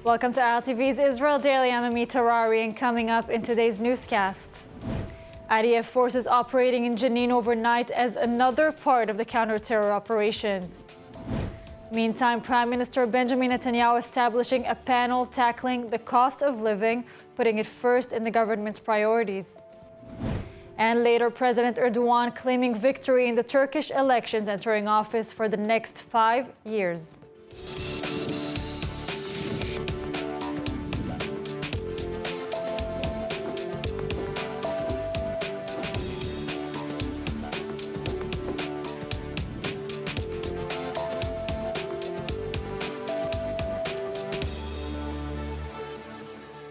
Welcome to ILTV's Israel Daily. I'm Amit Tarari, and coming up in today's newscast, IDF forces operating in Jenin overnight as another part of the counter-terror operations. Meantime, Prime Minister Benjamin Netanyahu establishing a panel tackling the cost of living, putting it first in the government's priorities. And later, President Erdogan claiming victory in the Turkish elections, entering office for the next 5 years.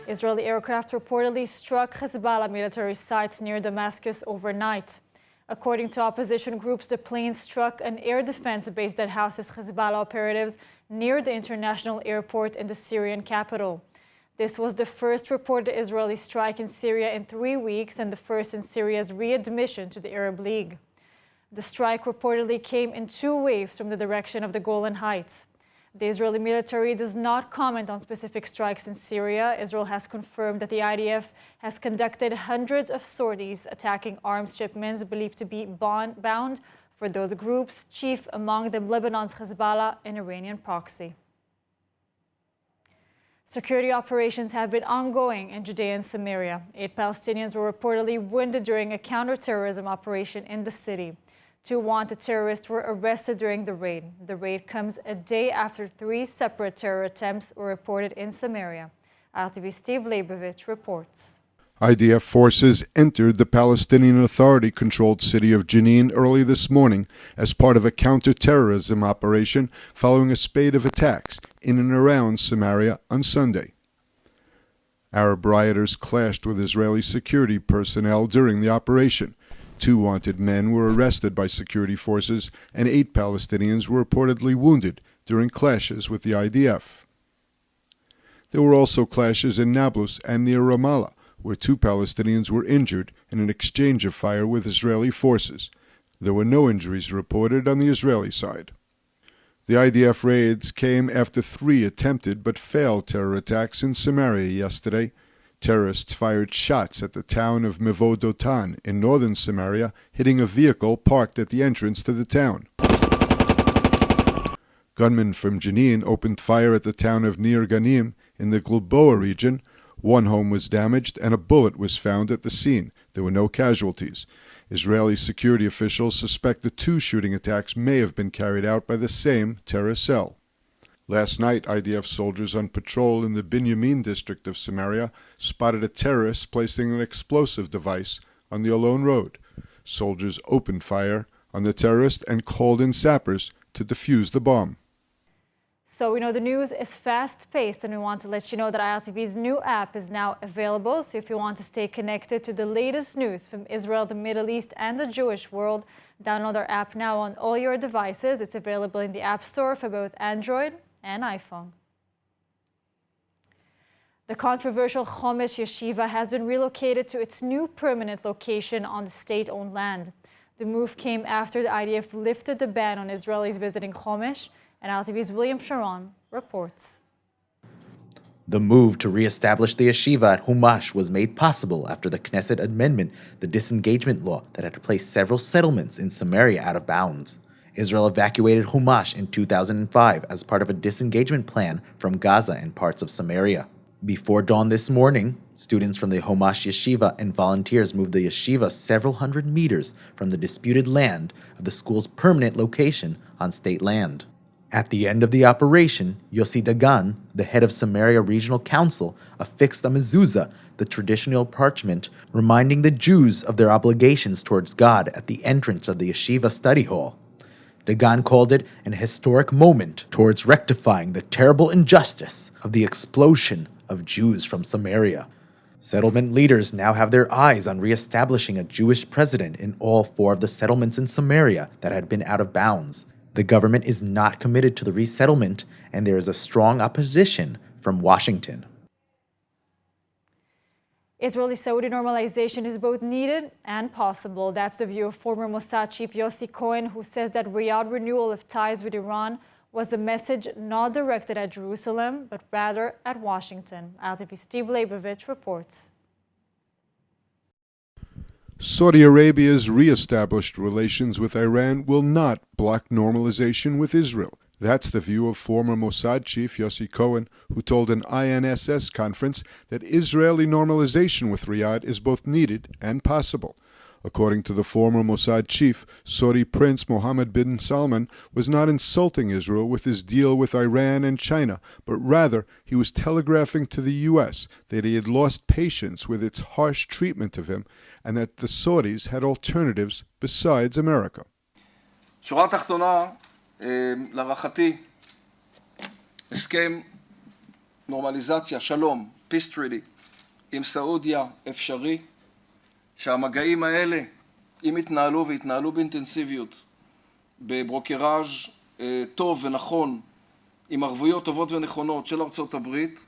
Israeli aircraft reportedly struck Hezbollah military sites near Damascus overnight. According to opposition groups, the plane struck an air defense base that houses Hezbollah operatives near the international airport in the Syrian capital. This was the first reported Israeli strike in Syria in 3 weeks and the first in Syria's readmission to the Arab League. The strike reportedly came in 2 waves from the direction of the Golan Heights. The Israeli military does not comment on specific strikes in Syria. Israel has confirmed that the IDF has conducted hundreds of sorties attacking arms shipments believed to be bound for those groups, chief among them Lebanon's Hezbollah and Iranian proxy. Security operations have been ongoing in Judea and Samaria. 8 Palestinians were reportedly wounded during a counterterrorism operation in the city. 2 wanted terrorists were arrested during the raid. The raid comes a day after 3 separate terror attempts were reported in Samaria. ILTV's Steve Leibovich reports. IDF forces entered the Palestinian Authority-controlled city of Jenin early this morning as part of a counter-terrorism operation following a spate of attacks in and around Samaria on Sunday. Arab rioters clashed with Israeli security personnel during the operation. 2 wanted men were arrested by security forces, and 8 Palestinians were reportedly wounded during clashes with the IDF. There were also clashes in Nablus and near Ramallah, where 2 Palestinians were injured in an exchange of fire with Israeli forces. There were no injuries reported on the Israeli side. The IDF raids came after 3 attempted but failed terror attacks in Samaria yesterday. Terrorists fired shots at the town of Mevo Dotan in northern Samaria, hitting a vehicle parked at the entrance to the town. Gunmen from Jenin opened fire at the town of Nir Ganim in the Gilboa region. 1 home was damaged and a bullet was found at the scene. There were no casualties. Israeli security officials suspect the 2 shooting attacks may have been carried out by the same terror cell. Last night, IDF soldiers on patrol in the Binyamin district of Samaria spotted a terrorist placing an explosive device on the Alon Road. Soldiers opened fire on the terrorist and called in sappers to defuse the bomb. So we know the news is fast-paced, and we want to let you know that ILTV's new app is now available. So if you want to stay connected to the latest news from Israel, the Middle East, and the Jewish world, download our app now on all your devices. It's available in the App Store for both Android and iPhone. The controversial Homesh Yeshiva has been relocated to its new permanent location on the state-owned land. The move came after the IDF lifted the ban on Israelis visiting Homesh, and ILTV's William Sharon reports. The move to re-establish the yeshiva at Homesh was made possible after the Knesset amendment, the disengagement law that had placed several settlements in Samaria out of bounds. Israel evacuated Homesh in 2005 as part of a disengagement plan from Gaza and parts of Samaria. Before dawn this morning, students from the Homesh Yeshiva and volunteers moved the yeshiva several hundred meters from the disputed land of the school's permanent location on state land. At the end of the operation, Yossi Dagan, the head of Samaria Regional Council, affixed a mezuzah, the traditional parchment reminding the Jews of their obligations towards God at the entrance of the yeshiva study hall. Dagan called it an historic moment towards rectifying the terrible injustice of the expulsion of Jews from Samaria. Settlement leaders now have their eyes on re-establishing a Jewish president in all 4 of the settlements in Samaria that had been out of bounds. The government is not committed to the resettlement, and there is a strong opposition from Washington. Israeli-Saudi normalization is both needed and possible. That's the view of former Mossad chief Yossi Cohen, who says that Riyadh renewal of ties with Iran was a message not directed at Jerusalem, but rather at Washington. ILTV Steve Leibovich reports. Saudi Arabia's re-established relations with Iran will not block normalization with Israel. That's the view of former Mossad chief Yossi Cohen, who told an INSS conference that Israeli normalization with Riyadh is both needed and possible. According to the former Mossad chief, Saudi Prince Mohammed bin Salman was not insulting Israel with his deal with Iran and China, but rather he was telegraphing to the U.S. that he had lost patience with its harsh treatment of him and that the Saudis had alternatives besides America. שורה תחתונה, להערכתי, הסכם נורמליזציה, שלום, peace treaty, עם סעודיה אפשרי, שהמגעים האלה, אם יתנהלו ויתנהלו באינטנסיביות, בברוקראז' טוב ונכון, עם ערבויות טובות ונכונות של ארצות הברית.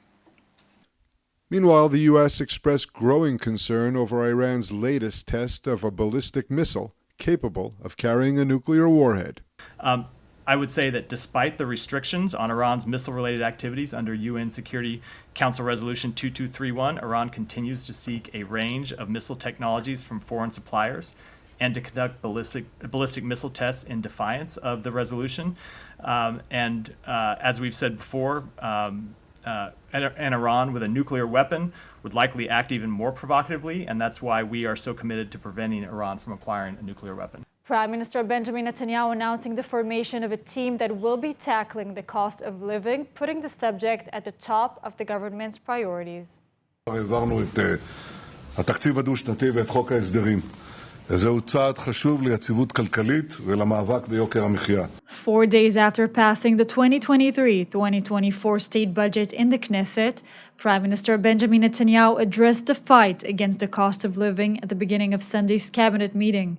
Meanwhile, the U.S. expressed growing concern over Iran's latest test of a ballistic missile capable of carrying a nuclear warhead. I would say that despite the restrictions on Iran's missile-related activities under UN Security Council Resolution 2231, Iran continues to seek a range of missile technologies from foreign suppliers and to conduct ballistic missile tests in defiance of the resolution. As we've said before, and Iran with a nuclear weapon would likely act even more provocatively, and that's why we are so committed to preventing Iran from acquiring a nuclear weapon. Prime Minister Benjamin Netanyahu announcing the formation of a team that will be tackling the cost of living, putting the subject at the top of the government's priorities. העברנו את התקציב הדו-שנתי ואת חוק ההסדרים. זהו צעד חשוב ליציבות כלכלית ולמאבק ביוקר המחיה. 4 days after passing the 2023-2024 state budget in the Knesset, Prime Minister Benjamin Netanyahu addressed the fight against the cost of living at the beginning of Sunday's cabinet meeting.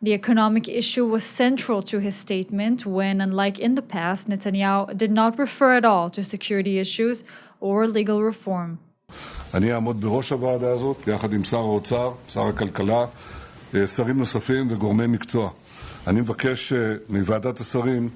The economic issue was central to his statement when, unlike in the past, Netanyahu did not refer at all to security issues or legal reform. אני אעמוד בראש הוועדה הזאת, יחד עם שר האוצר, שר הכלכלה, שרים נוספים וגורמי מקצוע. אני מבקש מוועדת השרים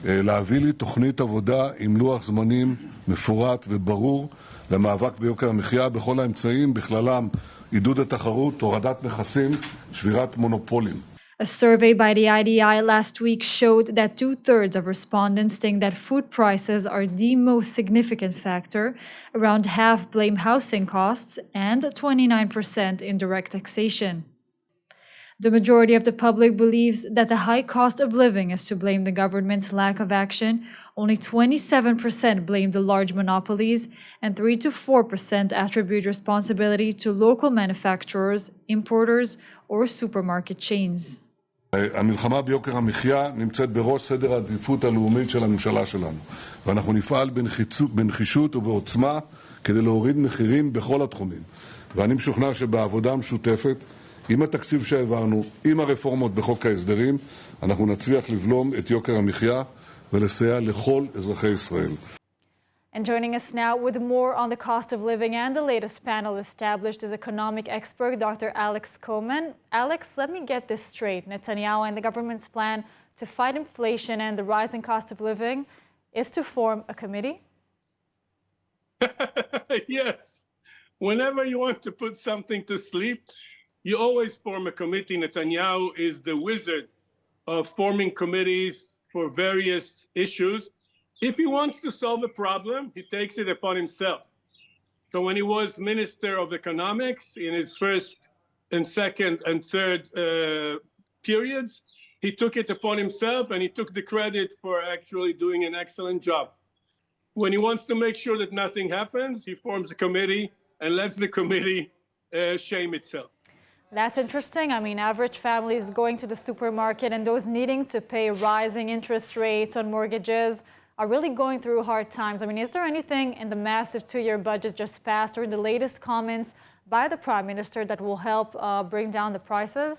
להביא לי תוכנית עבודה עם לוח זמנים מפורט וברור למאבק ביוקר המחיה בכל האמצעים, בכללם עידוד התחרות, הורדת מכסים, שבירת מונופולים. A survey by the IDI last week showed that 2/3 of respondents think that food prices are the most significant factor. Around half blame housing costs and 29% indirect taxation. The majority of the public believes that the high cost of living is to blame the government's lack of action. Only 27% blame the large monopolies, and 3 to 4% attribute responsibility to local manufacturers, importers, or supermarket chains. המלחמה ביוקר המחיה נמצאת בראש סדר העדיפות הלאומית של הממשלה שלנו, ואנחנו נפעל בנחישות ובעוצמה כדי להוריד מחירים בכל התחומים. ואני משוכנע שבעבודה משותפת, עם התקציב שהעברנו, עם הרפורמות בחוק ההסדרים, אנחנו נצליח לבלום את יוקר המחיה ולסייע לכל אזרחי ישראל. And joining us now with more on the cost of living and the latest panel established is economic expert Dr. Alex Coleman. Alex, let me get this straight. Netanyahu and the government's plan to fight inflation and the rising cost of living is to form a committee? Yes. Whenever you want to put something to sleep, you always form a committee. Netanyahu is the wizard of forming committees for various issues. If he wants to solve a problem, he takes it upon himself. So when he was Minister of Economics in his first and second and third periods, he took it upon himself and he took the credit for actually doing an excellent job. When he wants to make sure that nothing happens, he forms a committee and lets the committee shame itself. That's interesting. I mean, average families going to the supermarket and those needing to pay rising interest rates on mortgages are really going through hard times. I mean, is there anything in the massive 2-year budget just passed or in the latest comments by the Prime Minister that will help bring down the prices?